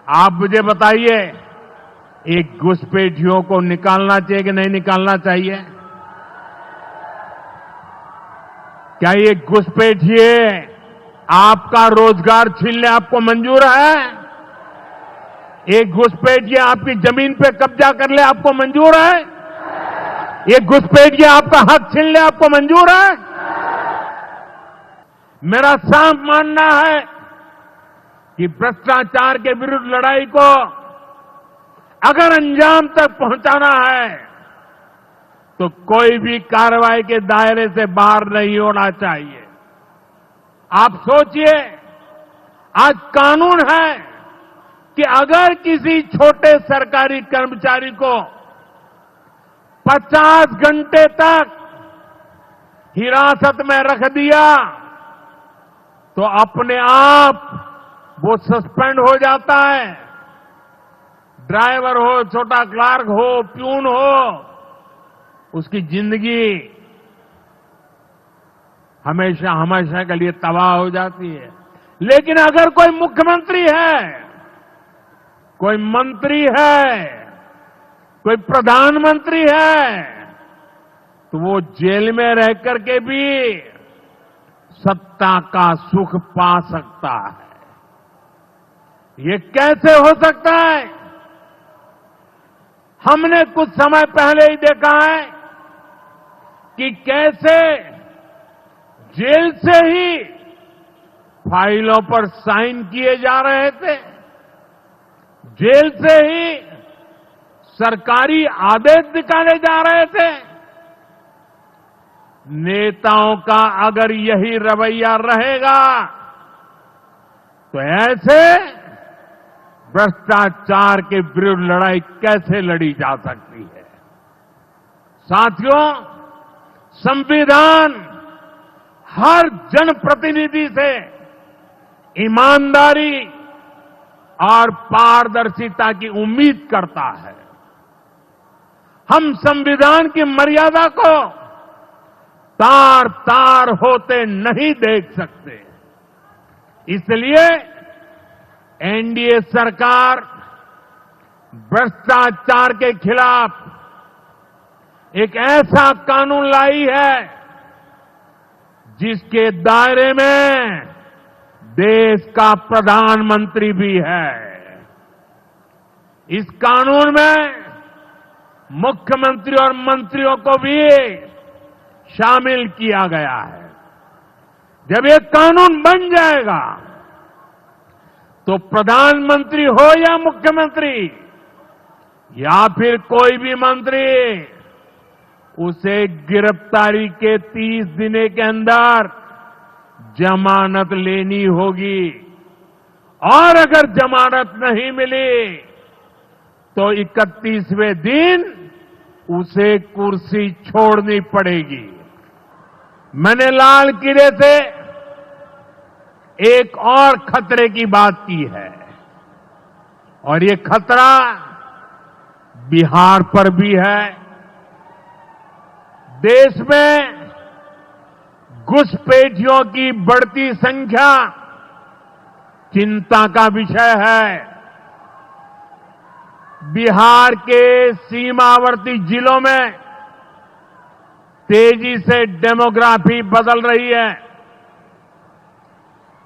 आप मुझे बताइए, एक घुसपैठियों को निकालना चाहिए कि नहीं निकालना चाहिए? क्या ये घुसपैठिए आपका रोजगार छीनने आपको मंजूर है? एक घुसपैठिए आपकी जमीन पे कब्जा कर ले आपको मंजूर है? एक घुसपैठिए आपका हक छीन ले आपको मंजूर है? मेरा साफ मानना है कि भ्रष्टाचार के विरुद्ध लड़ाई को अगर अंजाम तक पहुंचाना है तो कोई भी कार्रवाई के दायरे से बाहर नहीं होना चाहिए। आप सोचिए, आज कानून है कि अगर किसी छोटे सरकारी कर्मचारी को 50 घंटे तक हिरासत में रख दिया तो अपने आप वो सस्पेंड हो जाता है। ड्राइवर हो, छोटा क्लार्क हो, प्यून हो, उसकी जिंदगी हमेशा हमेशा के लिए तबाह हो जाती है। लेकिन अगर कोई मुख्यमंत्री है, कोई मंत्री है, कोई प्रधानमंत्री है, तो वो जेल में रह करके भी सत्ता का सुख पा सकता है। ये कैसे हो सकता है? हमने कुछ समय पहले ही देखा है कि कैसे जेल से ही फाइलों पर साइन किए जा रहे थे, जेल से ही सरकारी आदेश निकाले जा रहे थे। नेताओं का अगर यही रवैया रहेगा तो ऐसे भ्रष्टाचार के विरुद्ध लड़ाई कैसे लड़ी जा सकती है? साथियों, संविधान हर जनप्रतिनिधि से ईमानदारी और पारदर्शिता की उम्मीद करता है। हम संविधान की मर्यादा को तार तार होते नहीं देख सकते। इसलिए एनडीए सरकार भ्रष्टाचार के खिलाफ एक ऐसा कानून लाई है जिसके दायरे में देश का प्रधानमंत्री भी है। इस कानून में मुख्यमंत्री और मंत्रियों को भी शामिल किया गया है। जब ये कानून बन जाएगा तो प्रधानमंत्री हो या मुख्यमंत्री या फिर कोई भी मंत्री, उसे गिरफ्तारी के 30 दिन के अंदर जमानत लेनी होगी और अगर जमानत नहीं मिली तो 31वें दिन उसे कुर्सी छोड़नी पड़ेगी। मैंने लाल किले से एक और खतरे की बात की है और ये खतरा बिहार पर भी है। देश में घुसपैठियों की बढ़ती संख्या चिंता का विषय है। बिहार के सीमावर्ती जिलों में तेजी से डेमोग्राफी बदल रही है।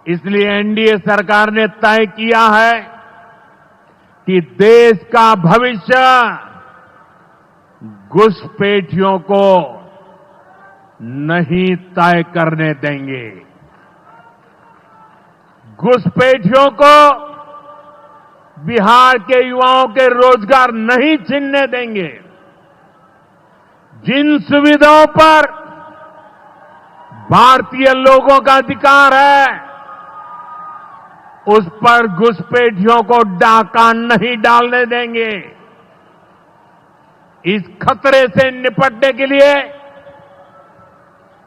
इसलिए एनडीए सरकार ने तय किया है कि देश का भविष्य घुसपैठियों को नहीं तय करने देंगे। घुसपैठियों को बिहार के युवाओं के रोजगार नहीं छीनने देंगे। जिन सुविधाओं पर भारतीय लोगों का अधिकार है उस पर घुसपैठियों को डाका नहीं डालने देंगे। इस खतरे से निपटने के लिए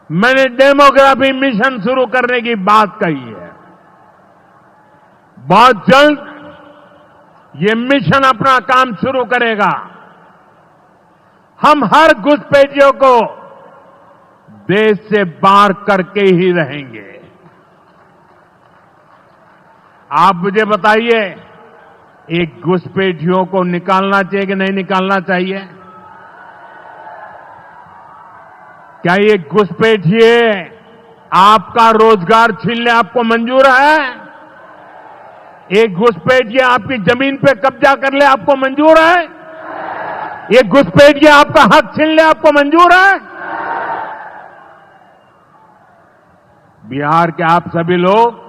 मैंने डेमोग्राफी मिशन शुरू करने की बात कही है। बहुत जल्द ये मिशन अपना काम शुरू करेगा। हम हर घुसपैठियों को देश से बाहर करके ही रहेंगे। आप मुझे बताइए, एक घुसपैठियों को निकालना चाहिए कि नहीं निकालना चाहिए? क्या ये घुसपैठिए आपका रोजगार छीनने आपको मंजूर है? एक घुसपैठिए आपकी जमीन पे कब्जा कर ले आपको मंजूर है? ये घुसपैठिए आपका हक छीन ले आपको मंजूर है? बिहार के आप सभी लोग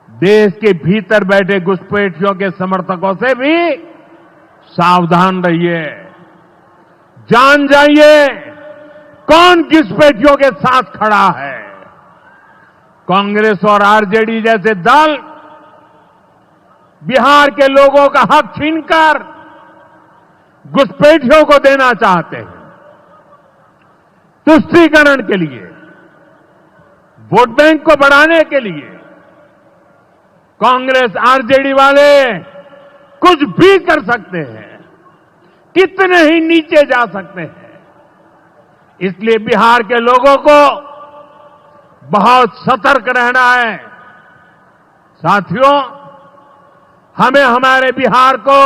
देश के भीतर बैठे घुसपैठियों के समर्थकों से भी सावधान रहिए। जान जाइए कौन घुसपैठियों के साथ खड़ा है। कांग्रेस और आरजेडी जैसे दल बिहार के लोगों का हक छीनकर घुसपैठियों को देना चाहते हैं। तुष्टीकरण के लिए, वोट बैंक को बढ़ाने के लिए कांग्रेस आरजेडी वाले कुछ भी कर सकते हैं, कितने ही नीचे जा सकते हैं। इसलिए बिहार के लोगों को बहुत सतर्क रहना है। साथियों, हमें हमारे बिहार को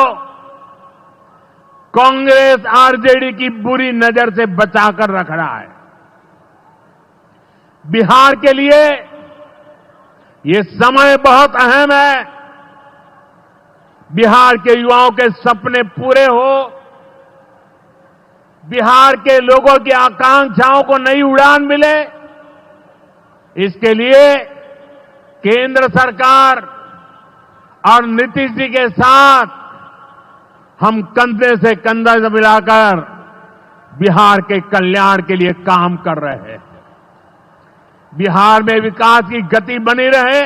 कांग्रेस आरजेडी की बुरी नजर से बचाकर रखना है। बिहार के लिए ये समय बहुत अहम है। बिहार के युवाओं के सपने पूरे हो, बिहार के लोगों की आकांक्षाओं को नई उड़ान मिले, इसके लिए केंद्र सरकार और नीतीश जी के साथ हम कंधे से कंधा मिलाकर बिहार के कल्याण के लिए काम कर रहे हैं। बिहार में विकास की गति बनी रहे,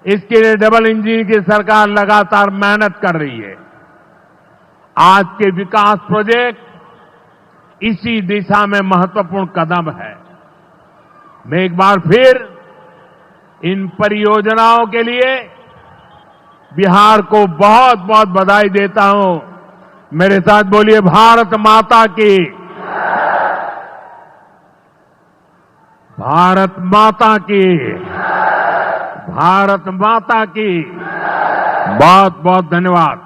इसके लिए डबल इंजन की सरकार लगातार मेहनत कर रही है। आज के विकास प्रोजेक्ट इसी दिशा में महत्वपूर्ण कदम है। मैं एक बार फिर इन परियोजनाओं के लिए बिहार को बहुत बहुत बधाई देता हूं। मेरे साथ बोलिए, भारत माता की, भारत माता की, भारत माता की। बहुत बहुत धन्यवाद।